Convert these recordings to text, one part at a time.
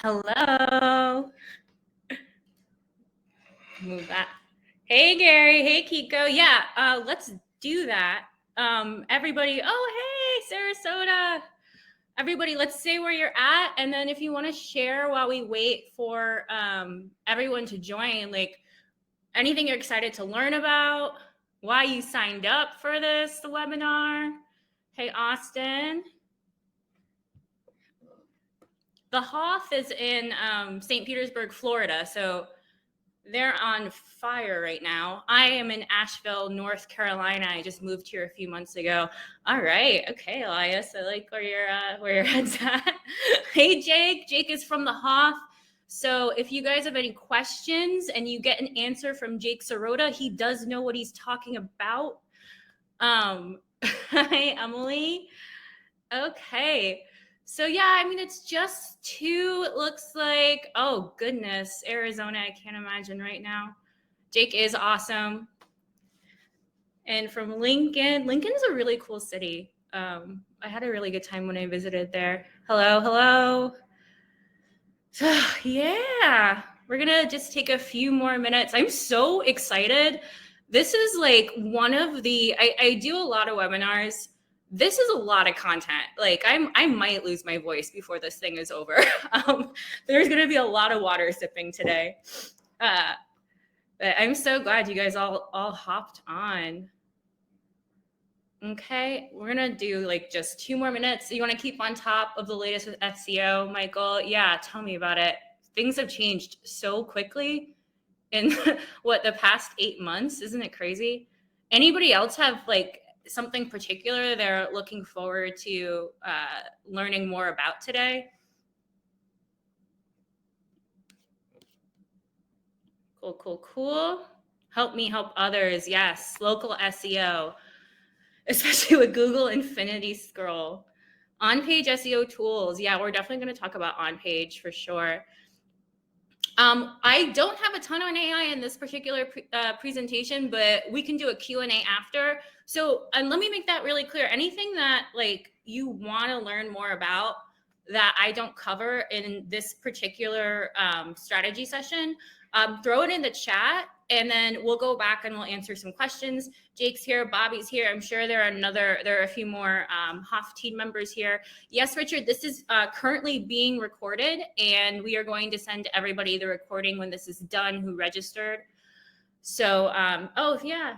Hello. Move that. Hey, Gary. Hey, Kiko. Yeah, let's do that. Everybody. Oh, hey, Sarasota. Everybody, let's say where you're at. And then if you want to share while we wait for everyone to join, like anything you're excited to learn about, why you signed up for this webinar. Hey, Austin. The HOTH is in St. Petersburg, Florida. So they're on fire right now. I am in Asheville, North Carolina. I just moved here a few months ago. All right. Okay, Elias. I like where your head's at. Hey, Jake. Jake is from the HOTH. So if you guys have any questions and you get an answer from Jake Sirota, he does know what he's talking about. Hi, Emily. Okay. So yeah, I mean, it's just two, it looks like. Oh goodness, Arizona, I can't imagine right now. Jake is awesome. And from Lincoln, Lincoln is a really cool city. I had a really good time when I visited there. Hello. So yeah, we're gonna just take a few more minutes. I'm so excited. This is like one of the, I do a lot of webinars. This is a lot of content. Like I might lose my voice before this thing is over. There's gonna be a lot of water sipping today. But I'm so glad you guys all hopped on. Okay, we're gonna do like just 2 more minutes. You wanna keep on top of the latest with SEO, Michael? Yeah, tell me about it. Things have changed so quickly in the past 8 months. Isn't it crazy? Anybody else have like something particular they're looking forward to learning more about today? Cool. Help me help others. Yes, local SEO, especially with Google Infinity Scroll. On-page SEO tools. Yeah, we're definitely going to talk about on-page for sure. I don't have a ton on AI in this particular presentation, but we can do a Q&A after. So, and let me make that really clear. Anything that like you want to learn more about that I don't cover in this particular strategy session, throw it in the chat, and then we'll go back and we'll answer some questions. Jake's here, Bobby's here. I'm sure there are a few more HOTH team members here. Yes, Richard, this is currently being recorded, and we are going to send everybody the recording when this is done who registered. So, oh yeah.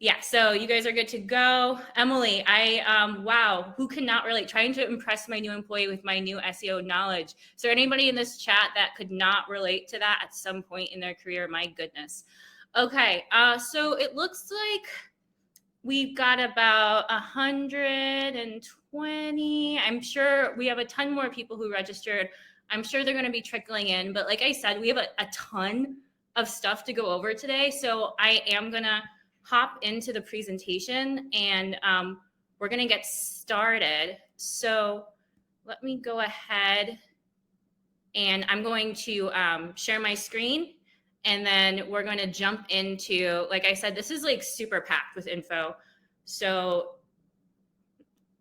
Yeah, so you guys are good to go. Emily, wow, who cannot relate? Trying to impress my new employee with my new SEO knowledge. Is there anybody in this chat that could not relate to that at some point in their career? My goodness. Okay, so it looks like we've got about 120. I'm sure we have a ton more people who registered. I'm sure they're going to be trickling in. But like I said, we have a ton of stuff to go over today. So I am going to hop into the presentation and we're going to get started. So let me go ahead and I'm going to share my screen. And then we're going to jump into, like I said, this is like super packed with info. So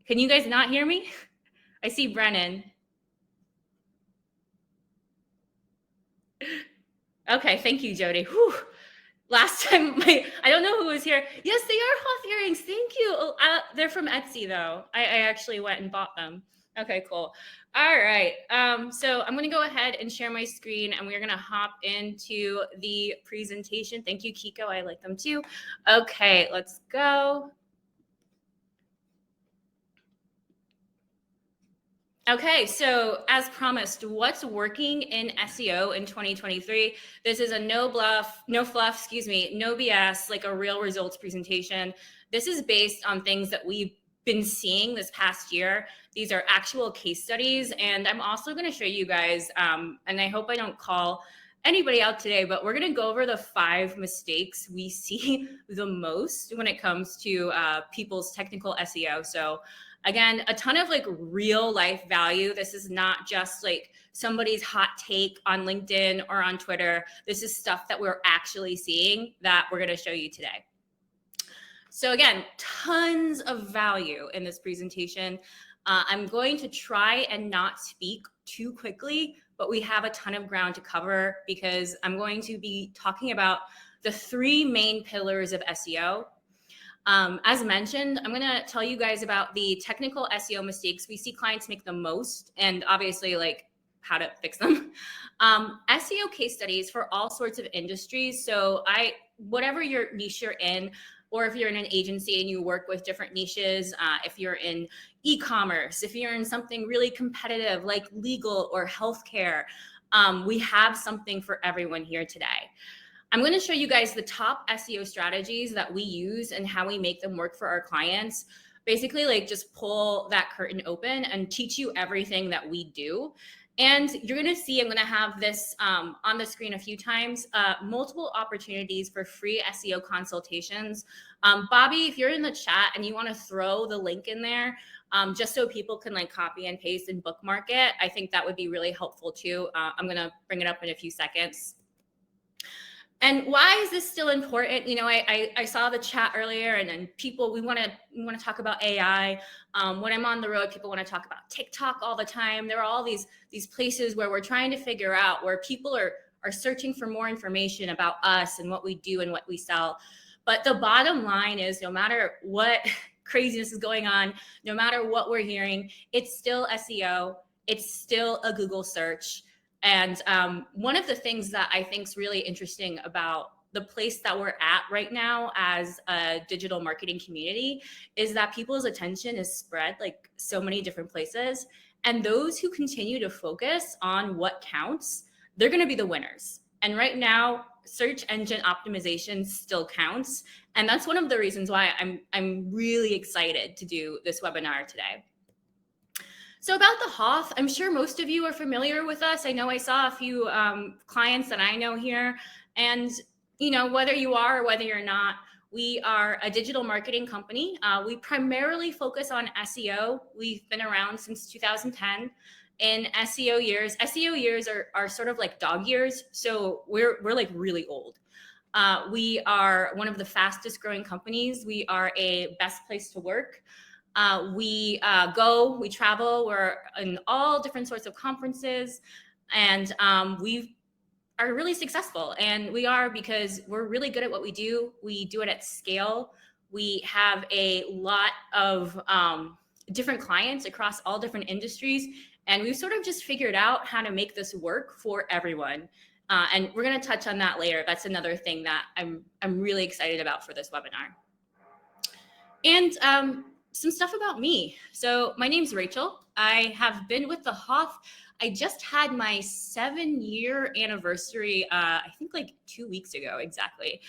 can you guys not hear me? I see Brennan. Okay, thank you, Jody. Whew. Last time, I don't know who was here. Yes, they are HOTH earrings. Thank you. They're from Etsy, though. I actually went and bought them. Okay, cool. All right. So I'm going to go ahead and share my screen, and we're going to hop into the presentation. Thank you, Kiko. I like them too. Okay, let's go. Okay, so as promised, what's working in SEO in 2023? This is a no fluff, no BS, like a real results presentation. This is based on things that we've been seeing this past year. These are actual case studies, and I'm also going to show you guys, and I hope I don't call anybody out today, but we're going to go over the 5 mistakes we see the most when it comes to people's technical SEO. So again, a ton of like real life value. This is not just like somebody's hot take on LinkedIn or on Twitter. This is stuff that we're actually seeing that we're going to show you today. So again, tons of value in this presentation. I'm going to try and not speak too quickly, but we have a ton of ground to cover because I'm going to be talking about the 3 main pillars of SEO. As mentioned, I'm going to tell you guys about the technical SEO mistakes we see clients make the most, and obviously like how to fix them. SEO case studies for all sorts of industries. So whatever your niche you're in, or if you're in an agency and you work with different niches, if you're in e-commerce, if you're in something really competitive like legal or healthcare, we have something for everyone here today. I'm going to show you guys the top SEO strategies that we use and how we make them work for our clients. Basically, like just pull that curtain open and teach you everything that we do. And you're going to see, I'm going to have this on the screen a few times, multiple opportunities for free SEO consultations. Bobby, if you're in the chat and you want to throw the link in there, just so people can like copy and paste and bookmark it, I think that would be really helpful too. I'm going to bring it up in a few seconds. And why is this still important? You know, I saw the chat earlier, and then people, we want to talk about AI. When I'm on the road, people want to talk about TikTok all the time. There are all these places where we're trying to figure out where people are searching for more information about us and what we do and what we sell. But the bottom line is, no matter what craziness is going on, no matter what we're hearing, it's still SEO. It's still a Google search. And one of the things that I think is really interesting about the place that we're at right now as a digital marketing community is that people's attention is spread like so many different places. And those who continue to focus on what counts, they're going to be the winners. And right now, search engine optimization still counts. And that's one of the reasons why I'm really excited to do this webinar today. So about the HOTH, I'm sure most of you are familiar with us. I know I saw a few clients that I know here. And, you know, whether you are or whether you're not, we are a digital marketing company. We primarily focus on SEO. We've been around since 2010. In SEO years are sort of like dog years. So we're like really old. We are one of the fastest growing companies. We are a best place to work. We travel, we're in all different sorts of conferences, and we are really successful. And we are because we're really good at what we do. We do it at scale. We have a lot of different clients across all different industries, and we've sort of just figured out how to make this work for everyone. And we're going to touch on that later. That's another thing that I'm really excited about for this webinar. And some stuff about me. So my name's Rachel. I have been with the HOTH. I just had my 7-year anniversary, I think like 2 weeks ago, exactly.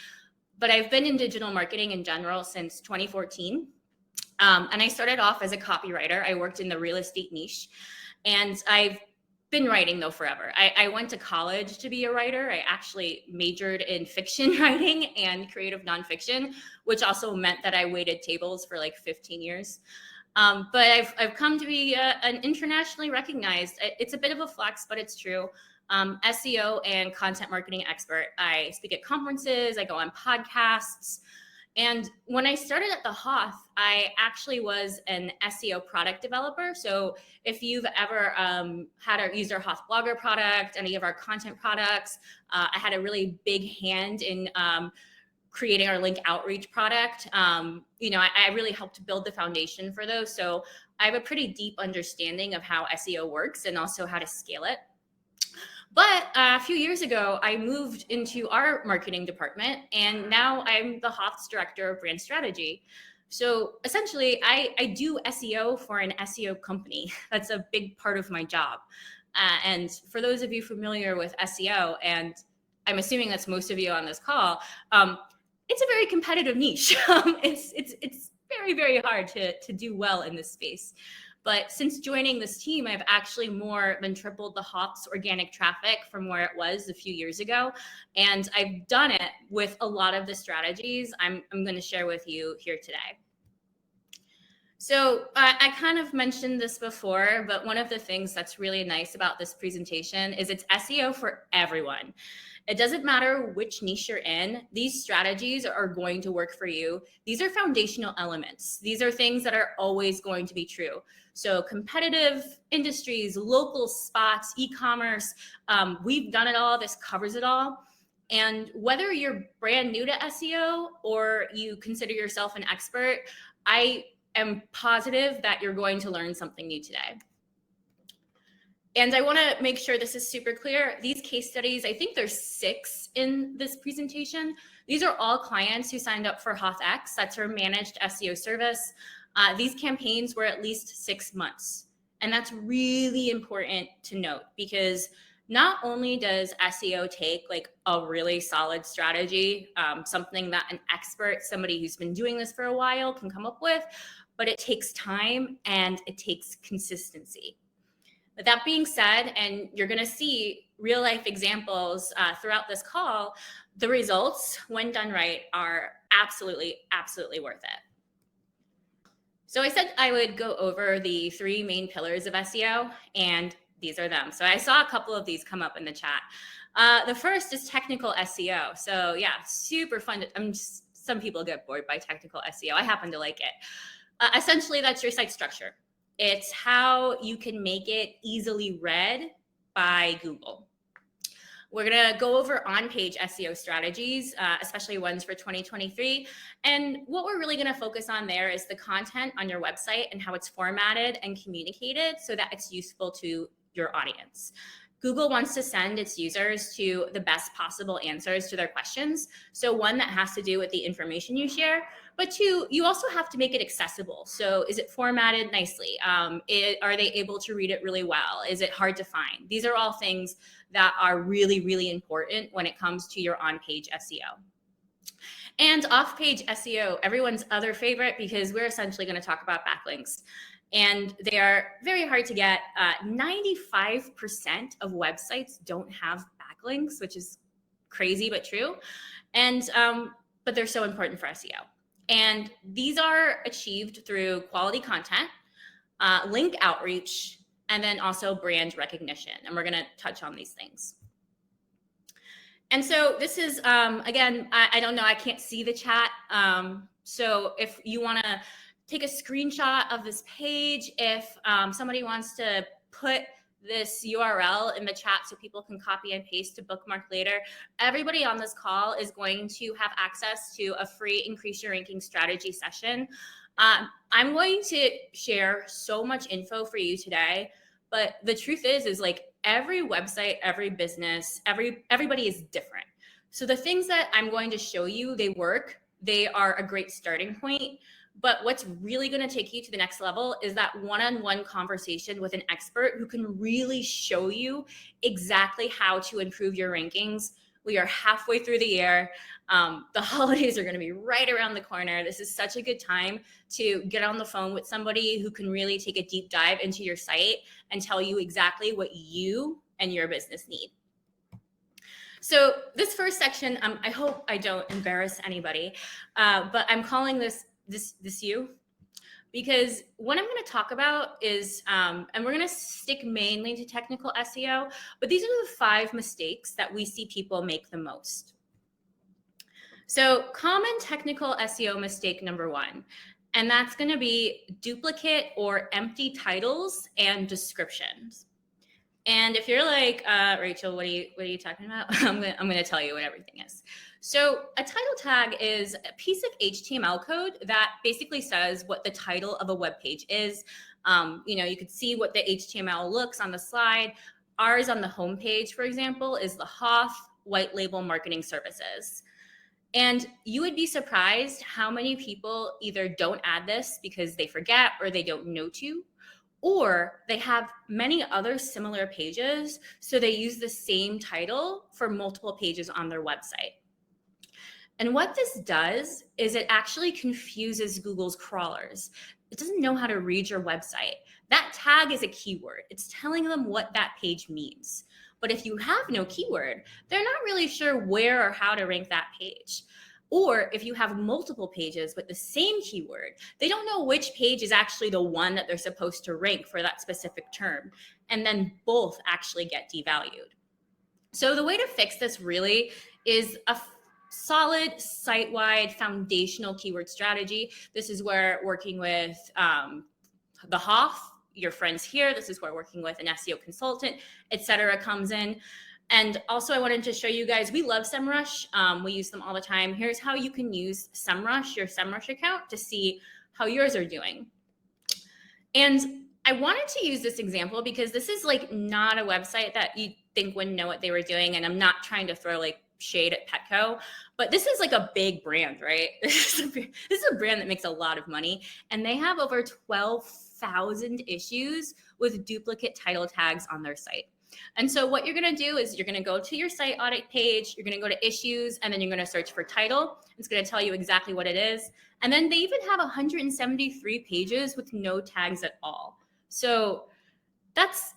But I've been in digital marketing in general since 2014. And I started off as a copywriter. I worked in the real estate niche, and I've been writing though forever. I went to college to be a writer. I actually majored in fiction writing and creative nonfiction, which also meant that I waited tables for like 15 years. But I've come to be an internationally recognized, it's a bit of a flex, but it's true, SEO and content marketing expert. I speak at conferences, I go on podcasts. And when I started at the HOTH, I actually was an SEO product developer. So if you've ever used our HOTH Blogger product, any of our content products, I had a really big hand in creating our link outreach product. You know, I really helped build the foundation for those. So I have a pretty deep understanding of how SEO works and also how to scale it. But a few years ago, I moved into our marketing department, and now I'm the HOTH's director of brand strategy. So essentially, I do SEO for an SEO company. That's a big part of my job. And for those of you familiar with SEO, and I'm assuming that's most of you on this call, it's a very competitive niche. It's very, very hard to do well in this space. But since joining this team, I've actually more than tripled the HOTH's organic traffic from where it was a few years ago. And I've done it with a lot of the strategies I'm going to share with you here today. So I kind of mentioned this before, but one of the things that's really nice about this presentation is it's SEO for everyone. It doesn't matter which niche you're in, these strategies are going to work for you. These are foundational elements. These are things that are always going to be true. So competitive industries, local spots, e-commerce, we've done it all. This covers it all. And whether you're brand new to SEO or you consider yourself an expert, I am positive that you're going to learn something new today. And I want to make sure this is super clear. These case studies, I think there's 6 in this presentation. These are all clients who signed up for HOTH. That's our managed SEO service. These campaigns were at least 6 months. And that's really important to note, because not only does SEO take like a really solid strategy, something that an expert, somebody who's been doing this for a while, can come up with, but it takes time and it takes consistency. With that being said, and you're going to see real life examples throughout this call, the results, when done right, are absolutely, absolutely worth it. So I said I would go over the 3 main pillars of SEO, and these are them. So I saw a couple of these come up in the chat. The first is technical SEO. So yeah, super fun. Some people get bored by technical SEO. I happen to like it. Essentially, that's your site structure. It's how you can make it easily read by Google. We're going to go over on-page SEO strategies, especially ones for 2023. And what we're really going to focus on there is the content on your website and how it's formatted and communicated so that it's useful to your audience. Google wants to send its users to the best possible answers to their questions. So 1, that has to do with the information you share, but 2, you also have to make it accessible. So is it formatted nicely? Are they able to read it really well? Is it hard to find? These are all things that are really, really important when it comes to your on-page SEO. And off-page SEO, everyone's other favorite, because we're essentially going to talk about backlinks. And they are very hard to get. 95% of websites don't have backlinks, which is crazy but true. And but they're so important for SEO. And these are achieved through quality content, link outreach, and then also brand recognition. And we're going to touch on these things. And so this is, again, I don't know, I can't see the chat. So if you want to take a screenshot of this page, if somebody wants to put this URL in the chat so people can copy and paste to bookmark later, everybody on this call is going to have access to a free Increase Your Ranking Strategy session. I'm going to share so much info for you today, but the truth is like every website, every business, everybody is different. So the things that I'm going to show you, they work, they are a great starting point. But what's really going to take you to the next level is that one-on-one conversation with an expert who can really show you exactly how to improve your rankings. We are halfway through the year. The holidays are going to be right around the corner. This is such a good time to get on the phone with somebody who can really take a deep dive into your site and tell you exactly what you and your business need. So this first section, I hope I don't embarrass anybody, but I'm calling this you, because what I'm going to talk about is, and we're going to stick mainly to technical SEO, but these are the 5 mistakes that we see people make the most. So common technical SEO mistake number 1, and that's going to be duplicate or empty titles and descriptions. And if you're like, Rachel, what are you talking about? I'm going to tell you what everything is. So a title tag is a piece of HTML code that basically says what the title of a web page is. You could see what the HTML looks on the slide. Ours on the home page, for example, is the HOTH white label marketing services. And you would be surprised how many people either don't add this because they forget or they don't know to, or they have many other similar pages, so they use the same title for multiple pages on their website. And what this does is it actually confuses Google's crawlers. It doesn't know how to read your website. That tag is a keyword. It's telling them what that page means. But if you have no keyword, they're not really sure where or how to rank that page. Or if you have multiple pages with the same keyword, they don't know which page is actually the one that they're supposed to rank for that specific term. And then both actually get devalued. So the way to fix this really is a solid site-wide foundational keyword strategy. This is where working with the HOTH, your friends here, this is where working with an SEO consultant, etc., comes in. And also I wanted to show you guys, we love SEMrush. We use them all the time. Here's how you can use SEMrush, your SEMrush account, to see how yours are doing. And I wanted to use this example because this is like not a website that you think wouldn't know what they were doing. And I'm not trying to throw like shade at Petco, but this is like a big brand, right? This is a brand that makes a lot of money, and they have over 12,000 issues with duplicate title tags on their site. And so what you're going to do is you're going to go to your site audit page, you're going to go to issues, and then you're going to search for title. It's going to tell you exactly what it is. And then they even have 173 pages with no tags at all. So that's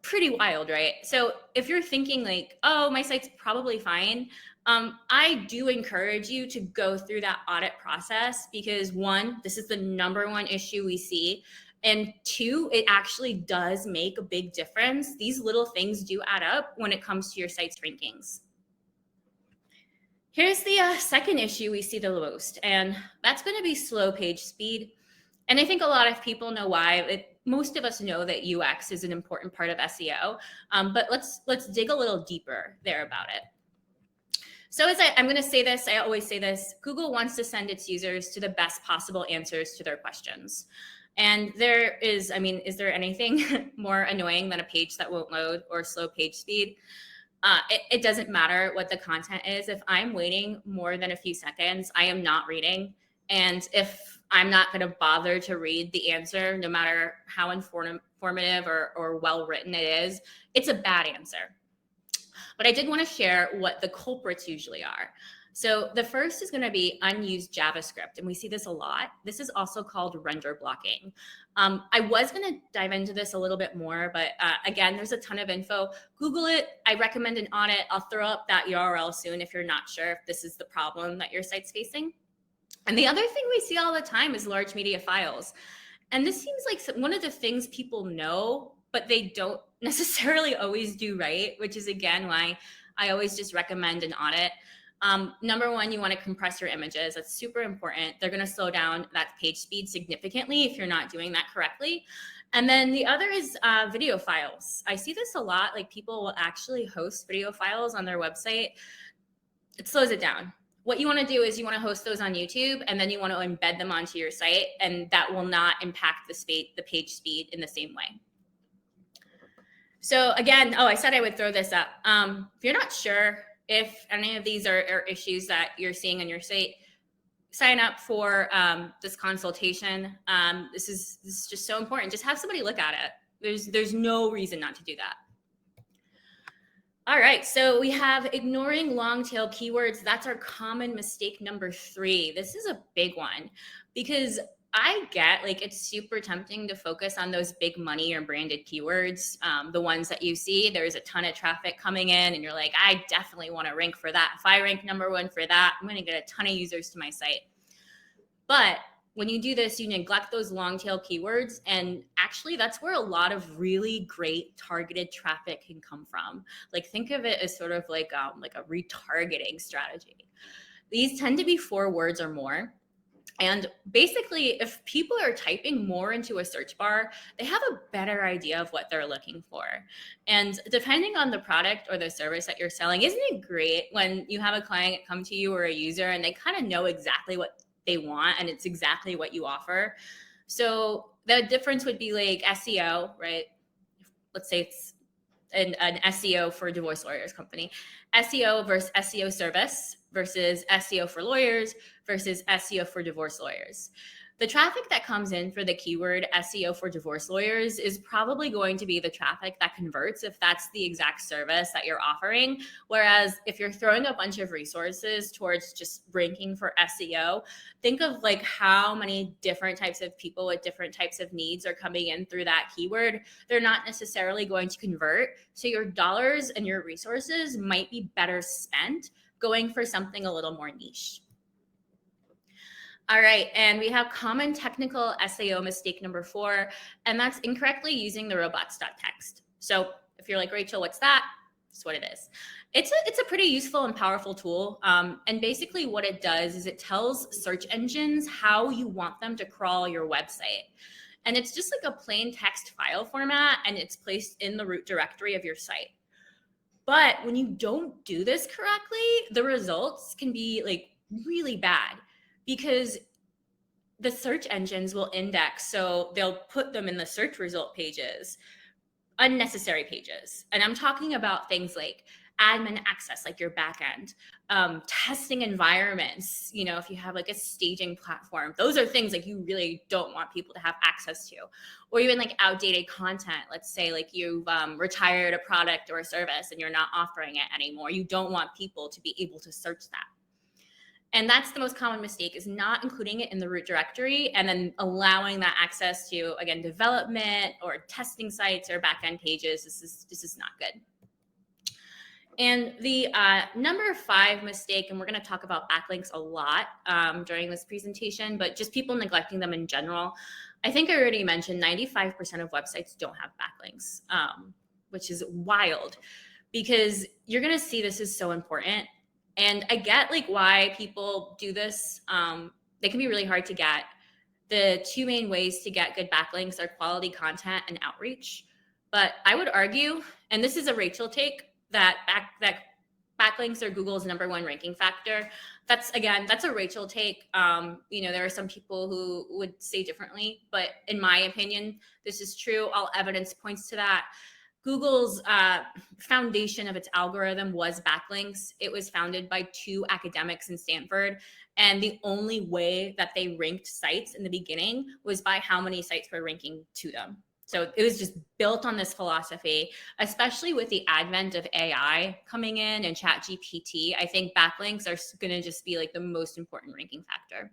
pretty wild, right? So if you're thinking like, oh, my site's probably fine, I do encourage you to go through that audit process, because one, this is the #1 issue we see. And two, it actually does make a big difference. These little things do add up when it comes to your site's rankings. Here's the second issue we see the most, and that's going to be slow page speed. And I think a lot of people know why. Most of us know that UX is an important part of SEO, but let's dig a little deeper there about it. So I'm going to say this, I always say this, Google wants to send its users to the best possible answers to their questions. And there is, is there anything more annoying than a page that won't load or slow page speed? It doesn't matter what the content is. If I'm waiting more than a few seconds, I am not reading. And if I'm not going to bother to read the answer, no matter how informative or well-written it is, it's a bad answer. But I did want to share what the culprits usually are. So the first is going to be unused JavaScript, and we see this a lot. This is also called render blocking. I was going to dive into this a little bit more, but again, there's a ton of info. Google it. I recommend an audit. I'll throw up that URL soon if you're not sure if this is the problem that your site's facing. And the other thing we see all the time is large media files. And this seems like one of the things people know, but they don't necessarily always do right, which is, again, why I always just recommend an audit. #1, you want to compress your images. That's super important. They're going to slow down that page speed significantly if you're not doing that correctly. And then the other is video files. I see this a lot. Like, people will actually host video files on their website. It slows it down. What you want to do is you want to host those on YouTube, and then you want to embed them onto your site, and that will not impact the page speed in the same way. So again, I said I would throw this up. If you're not sure if any of these are issues that you're seeing on your site, sign up for this consultation. This is just so important. Just have somebody look at it. There's no reason not to do that. All right, so we have ignoring long tail keywords. That's our common mistake #3. This is a big one, because I get, like, it's super tempting to focus on those big money or branded keywords, the ones that you see. There's a ton of traffic coming in, and you're like, I definitely want to rank for that. If I rank #1 for that, I'm going to get a ton of users to my site. But when you do this, you neglect those long tail keywords, and actually that's where a lot of really great targeted traffic can come from. Like, think of it as sort of like a retargeting strategy. These tend to be 4 words or more. And basically, if people are typing more into a search bar, they have a better idea of what they're looking for. And depending on the product or the service that you're selling, isn't it great when you have a client come to you or a user and they kind of know exactly what they want and it's exactly what you offer? So the difference would be like SEO, right? Let's say it's an SEO for a divorce lawyers company. SEO versus SEO service versus SEO for lawyers versus SEO for divorce lawyers. The traffic that comes in for the keyword SEO for divorce lawyers is probably going to be the traffic that converts if that's the exact service that you're offering. Whereas if you're throwing a bunch of resources towards just ranking for SEO, think of like how many different types of people with different types of needs are coming in through that keyword. They're not necessarily going to convert. So your dollars and your resources might be better spent going for something a little more niche. All right, and we have common technical SEO mistake #4, and that's incorrectly using the robots.txt. So if you're like, Rachel, what's that? That's what it is. It's a pretty useful and powerful tool. And basically what it does is it tells search engines how you want them to crawl your website. And it's just like a plain text file format, and it's placed in the root directory of your site. But when you don't do this correctly, the results can be like really bad, because the search engines will index. So they'll put them in the search result pages, unnecessary pages. And I'm talking about things like admin access, like your backend, testing environments. You know, if you have like a staging platform, those are things like you really don't want people to have access to. Or even like outdated content. Let's say like you've retired a product or a service and you're not offering it anymore. You don't want people to be able to search that. And that's the most common mistake, is not including it in the root directory and then allowing that access to, again, development or testing sites or backend pages. This is not good. And the number 5 mistake, and we're going to talk about backlinks a lot during this presentation, but just people neglecting them in general. I think I already mentioned 95% of websites don't have backlinks, which is wild, because you're going to see this is so important. And I get like why people do this. They can be really hard to get. The 2 main ways to get good backlinks are quality content and outreach. But I would argue, and this is a Rachel take, that backlinks are Google's #1 ranking factor. That's a Rachel take. You know, there are some people who would say differently, but in my opinion, this is true. All evidence points to that. Google's foundation of its algorithm was backlinks. It was founded by 2 academics in Stanford. And the only way that they ranked sites in the beginning was by how many sites were ranking to them. So it was just built on this philosophy, especially with the advent of AI coming in and ChatGPT. I think backlinks are going to just be like the most important ranking factor.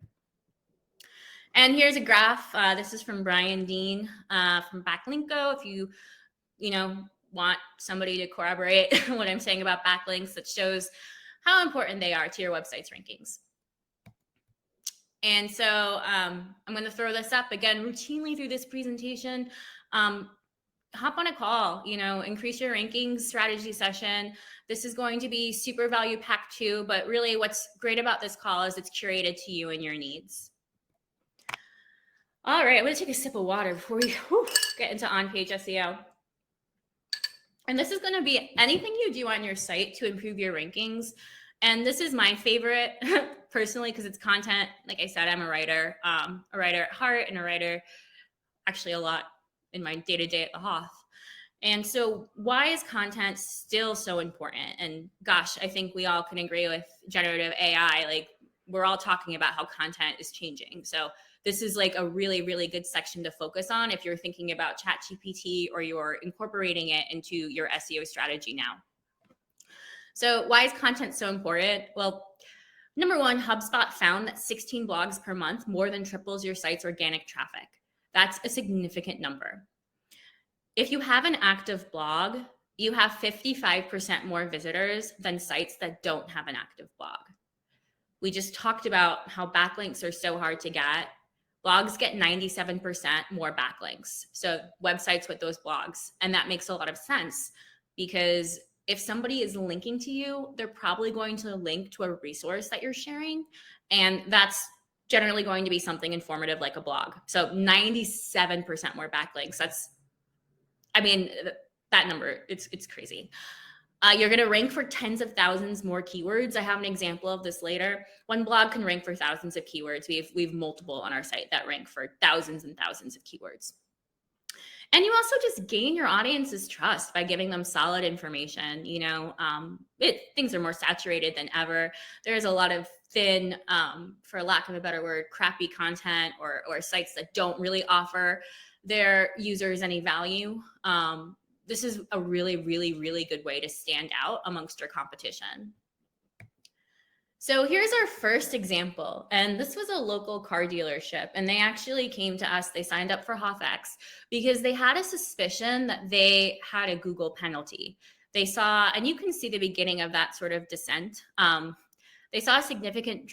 And here's a graph. This is from Brian Dean from Backlinko. If you want somebody to corroborate what I'm saying about backlinks, that shows how important they are to your website's rankings. And so I'm going to throw this up again routinely through this presentation. Hop on a call, increase your rankings strategy session. This is going to be super value packed too, but really what's great about this call is it's curated to you and your needs. All right, I'm going to take a sip of water before we get into on-page SEO. And this is going to be anything you do on your site to improve your rankings. And this is my favorite personally, because it's content. Like I said, I'm a writer at heart, and a writer actually a lot in my day-to-day at the HOTH. And so why is content still so important? And gosh, I think we all can agree with generative AI. Like, we're all talking about how content is changing. So this is like a really, really good section to focus on if you're thinking about ChatGPT or you're incorporating it into your SEO strategy now. So why is content so important? Well, number 1, HubSpot found that 16 blogs per month more than triples your site's organic traffic. That's a significant number. If you have an active blog, you have 55% more visitors than sites that don't have an active blog. We just talked about how backlinks are so hard to get. Blogs get 97% more backlinks. So websites with those blogs. And that makes a lot of sense, because if somebody is linking to you, they're probably going to link to a resource that you're sharing. And that's generally going to be something informative like a blog. So 97% more backlinks. That number, it's crazy. You're going to rank for tens of thousands more keywords. I have an example of this later. One blog can rank for thousands of keywords. We have multiple on our site that rank for thousands and thousands of keywords. And you also just gain your audience's trust by giving them solid information. Things are more saturated than ever. There's a lot of thin, for lack of a better word, crappy content or sites that don't really offer their users any value. This is a really, really, really good way to stand out amongst your competition. So here's our first example. And this was a local car dealership. And they actually came to us. They signed up for HOTH because they had a suspicion that they had a Google penalty. They saw, and you can see the beginning of that sort of descent. They saw a significant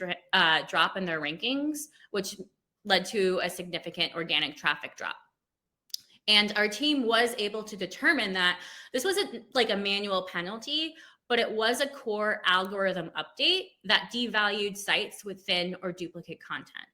drop in their rankings, which led to a significant organic traffic drop. And our team was able to determine that this wasn't like a manual penalty, but it was a core algorithm update that devalued sites with thin or duplicate content.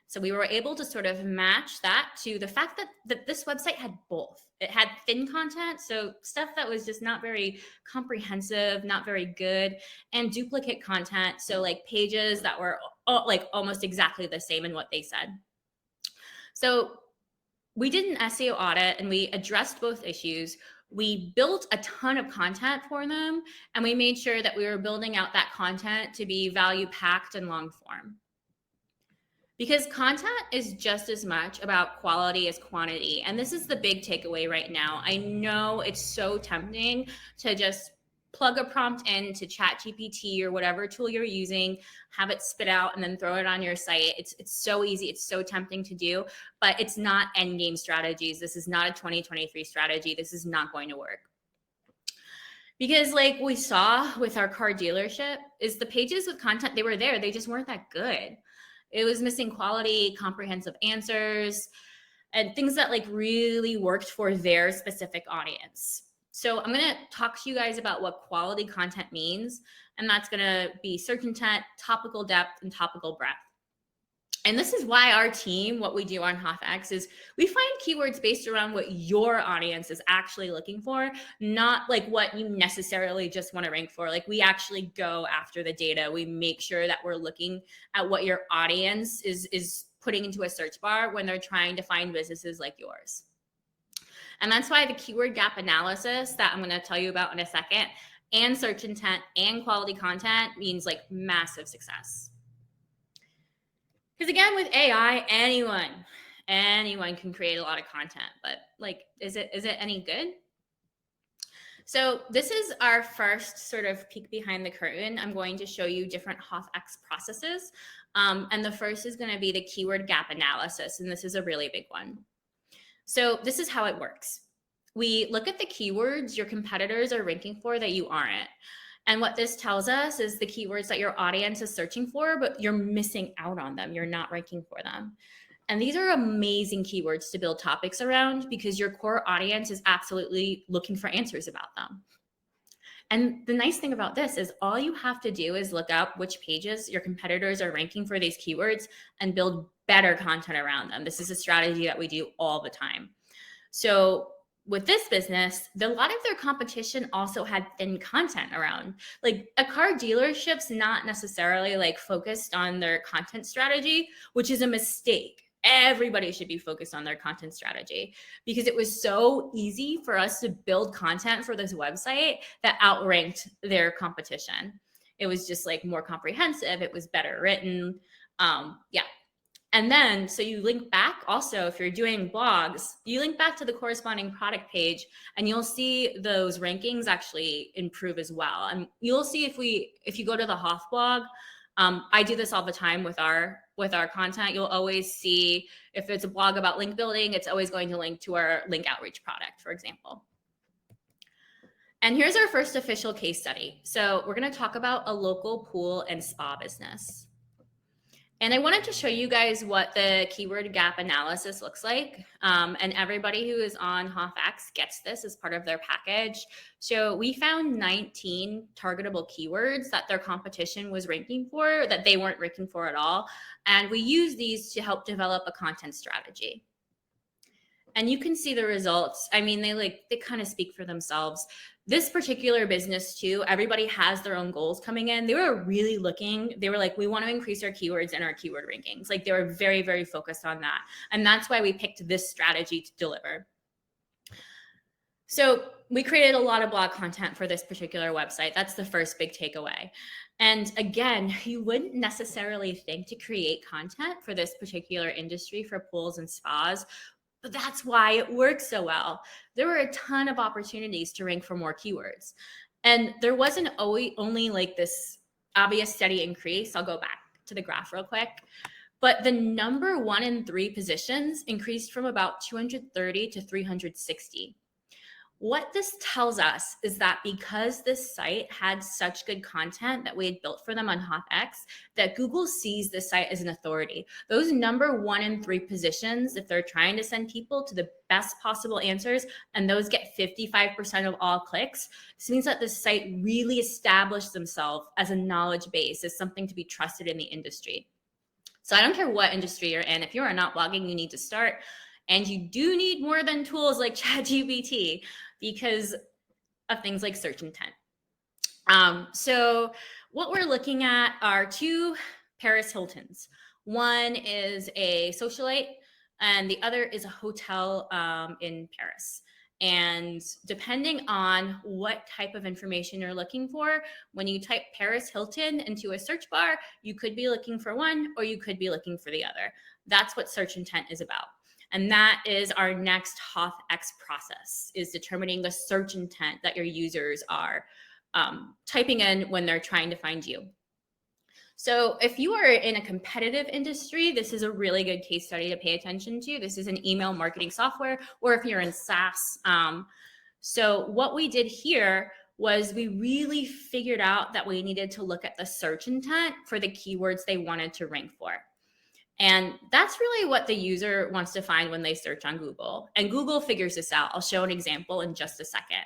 So we were able to sort of match that to the fact that this website had both. It had thin content, so stuff that was just not very comprehensive, not very good, and duplicate content, so like pages that were like almost exactly the same in what they said. So we did an SEO audit and we addressed both issues. We built a ton of content for them, and we made sure that we were building out that content to be value packed and long form. Because content is just as much about quality as quantity. And this is the big takeaway right now. I know it's so tempting to just plug a prompt into ChatGPT or whatever tool you're using, have it spit out, and then throw it on your site. It's so easy. It's so tempting to do, but it's not end game strategies. This is not a 2023 strategy. This is not going to work. Because like we saw with our car dealership, is the pages with content, they were there. They just weren't that good. It was missing quality, comprehensive answers, and things that like really worked for their specific audience. So I'm going to talk to you guys about what quality content means, and that's going to be search intent, topical depth, and topical breadth. And this is why our team, what we do on HOTH is we find keywords based around what your audience is actually looking for, not like what you necessarily just want to rank for. Like we actually go after the data. We make sure that we're looking at what your audience is putting into a search bar when they're trying to find businesses like yours. And that's why the keyword gap analysis that I'm going to tell you about in a second, and search intent and quality content means like massive success. Because again, with AI, anyone can create a lot of content, but like, is it any good? So this is our first sort of peek behind the curtain. I'm going to show you different HOTH processes. And the first is going to be the keyword gap analysis. And this is a really big one. So this is how it works. We look at the keywords your competitors are ranking for that you aren't. And what this tells us is the keywords that your audience is searching for, but you're missing out on them. You're not ranking for them. And these are amazing keywords to build topics around because your core audience is absolutely looking for answers about them. And the nice thing about this is all you have to do is look up which pages your competitors are ranking for these keywords and build better content around them. This is a strategy that we do all the time. So with this business, a lot of their competition also had thin content around. Like a car dealership's not necessarily like focused on their content strategy, which is a mistake. Everybody should be focused on their content strategy because it was so easy for us to build content for this website that outranked their competition. It was just like more comprehensive. It was better written. Yeah. And then, so you link back also, if you're doing blogs, you link back to the corresponding product page and you'll see those rankings actually improve as well. And you'll see if you go to the HOTH blog, I do this all the time with our content. You'll always see if it's a blog about link building, it's always going to link to our link outreach product, for example. And here's our first official case study. So we're going to talk about a local pool and spa business. And I wanted to show you guys what the keyword gap analysis looks like. And everybody who is on HOTH gets this as part of their package. So we found 19 targetable keywords that their competition was ranking for that they weren't ranking for at all. And we use these to help develop a content strategy. And you can see the results. I mean, they kind of speak for themselves. This particular business too, everybody has their own goals coming in. They were really looking, they were like, we want to increase our keywords and our keyword rankings. Like they were very, very focused on that. And that's why we picked this strategy to deliver. So we created a lot of blog content for this particular website. That's the first big takeaway. And again, you wouldn't necessarily think to create content for this particular industry for pools and spas, but that's why it works so well. There were a ton of opportunities to rank for more keywords. And there wasn't only like this obvious steady increase. I'll go back to the graph real quick. But the number 1 and 3 positions increased from about 230 to 360. What this tells us is that because this site had such good content that we had built for them on HOTH, that Google sees this site as an authority. Those number 1 and 3 positions, if they're trying to send people to the best possible answers, and those get 55% of all clicks, this means that this site really established themselves as a knowledge base, as something to be trusted in the industry. So I don't care what industry you're in, if you are not blogging, you need to start. And you do need more than tools like ChatGPT because of things like search intent. So what we're looking at are 2 Paris Hiltons. One is a socialite and the other is a hotel in Paris. And depending on what type of information you're looking for, when you type Paris Hilton into a search bar, you could be looking for one or you could be looking for the other. That's what search intent is about. And that is our next HOTH process, is determining the search intent that your users are typing in when they're trying to find you. So if you are in a competitive industry, this is a really good case study to pay attention to. This is an email marketing software, or if you're in SaaS. So what we did here was we really figured out that we needed to look at the search intent for the keywords they wanted to rank for. And that's really what the user wants to find when they search on Google. And Google figures this out. I'll show an example in just a second.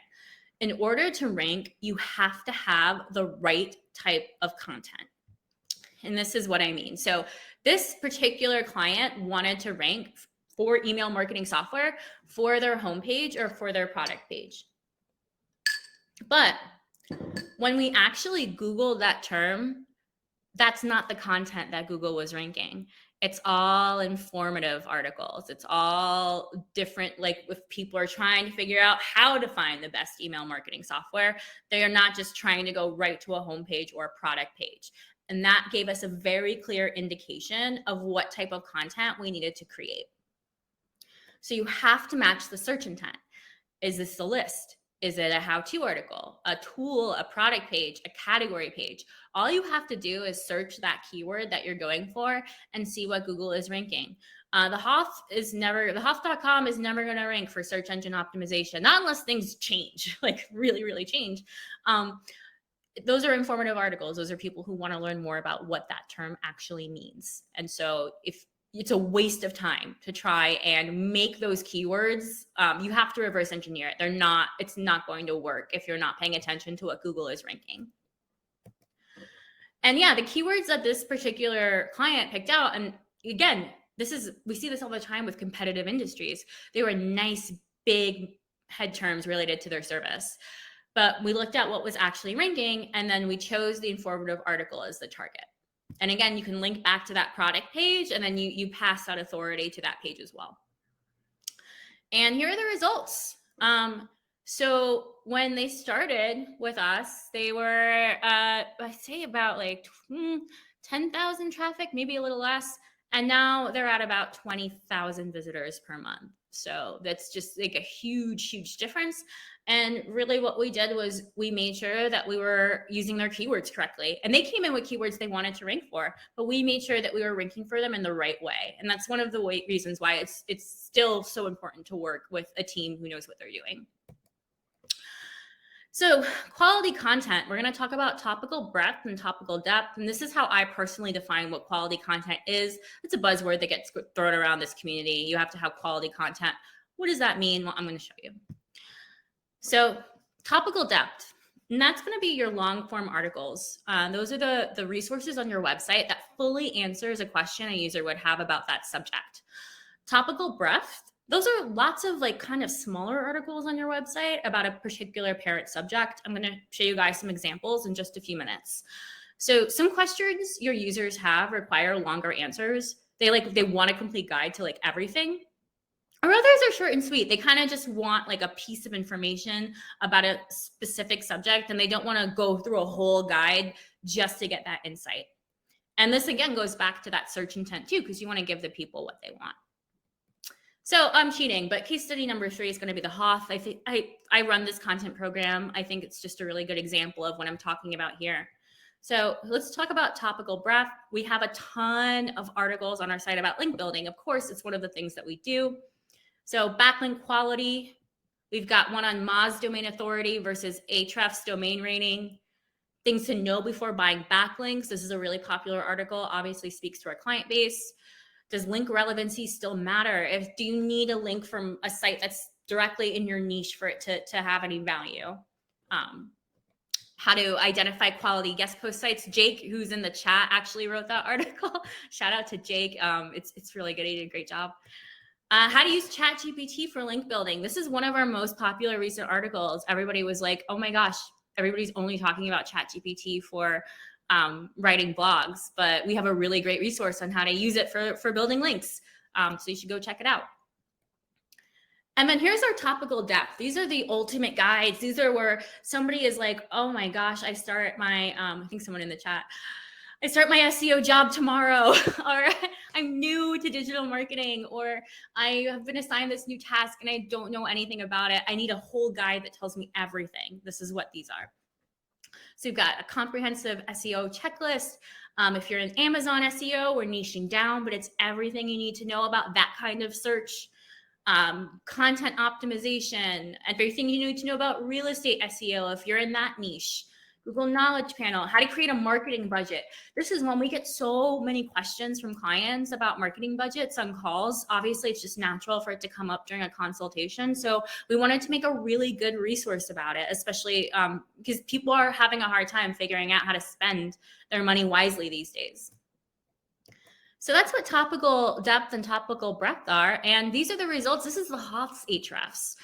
In order to rank, you have to have the right type of content. And this is what I mean. So this particular client wanted to rank for email marketing software for their homepage or for their product page. But when we actually Googled that term, that's not the content that Google was ranking. It's all informative articles. It's all different, like if people are trying to figure out how to find the best email marketing software, they are not just trying to go right to a homepage or a product page. And that gave us a very clear indication of what type of content we needed to create. So you have to match the search intent. Is this a list? Is it a how-to article, a tool, a product page, a category page? All you have to do is search that keyword that you're going for and see what Google is ranking. The HOTH.com is never going to rank for search engine optimization, not unless things change, like really, really change. Those are informative articles. Those are people who want to learn more about what that term actually means. And so if it's a waste of time to try and make those keywords, you have to reverse engineer it. It's not going to work if you're not paying attention to what Google is ranking. And yeah, the keywords that this particular client picked out, and again, we see this all the time with competitive industries. They were nice, big head terms related to their service. But we looked at what was actually ranking, and then we chose the informative article as the target. And again, you can link back to that product page, and then you pass that authority to that page as well. And here are the results. So when they started with us, they were, I'd say about like 10,000 traffic, maybe a little less. And now they're at about 20,000 visitors per month. So that's just like a huge, huge difference. And really what we did was we made sure that we were using their keywords correctly. And they came in with keywords they wanted to rank for, but we made sure that we were ranking for them in the right way. And that's one of the reasons why it's still so important to work with a team who knows what they're doing. So quality content, we're going to talk about topical breadth and topical depth. And this is how I personally define what quality content is. It's a buzzword that gets thrown around this community. You have to have quality content. What does that mean? Well, I'm going to show you. So topical depth, and that's going to be your long form articles. Those are the resources on your website that fully answers a question a user would have about that subject. Topical breadth, those are lots of like kind of smaller articles on your website about a particular parent subject. I'm going to show you guys some examples in just a few minutes. So some questions your users have require longer answers. They want a complete guide to like everything. Or others are short and sweet. They kind of just want like a piece of information about a specific subject, and they don't want to go through a whole guide just to get that insight. And this again goes back to that search intent too, because you want to give the people what they want. So I'm cheating, but case study number 3 is going to be the HOTH. I think I run this content program. I think it's just a really good example of what I'm talking about here. So let's talk about topical breadth. We have a ton of articles on our site about link building. Of course, it's one of the things that we do. So backlink quality, We've got one on Moz domain authority versus Ahrefs domain rating. Things to know before buying backlinks. This is a really popular article, obviously speaks to our client base. Does link relevancy still matter? Do you need a link from a site that's directly in your niche for it to have any value? How to identify quality guest post sites. Jake, who's in the chat, actually wrote that article. Shout out to Jake. It's really good. He did a great job. How to use ChatGPT for link building. This is one of our most popular recent articles. Everybody was like, oh my gosh, everybody's only talking about ChatGPT for writing blogs, but we have a really great resource on how to use it for building links. So you should go check it out. And then here's our topical depth. These are the ultimate guides. These are where somebody is like, oh my gosh, I start my, I think someone in the chat, I start my SEO job tomorrow, or I'm new to digital marketing, or I have been assigned this new task and I don't know anything about it. I need a whole guide that tells me everything. This is what these are. So you've got a comprehensive SEO checklist. If you're in Amazon SEO, we're niching down, but it's everything you need to know about that kind of search. Content optimization, everything you need to know about real estate SEO if you're in that niche. Google Knowledge Panel, how to create a marketing budget. This is when we get so many questions from clients about marketing budgets on calls. Obviously, it's just natural for it to come up during a consultation. So we wanted to make a really good resource about it, especially because people are having a hard time figuring out how to spend their money wisely these days. So that's what topical depth and topical breadth are. And these are the results. This is the HOTH Ahrefs.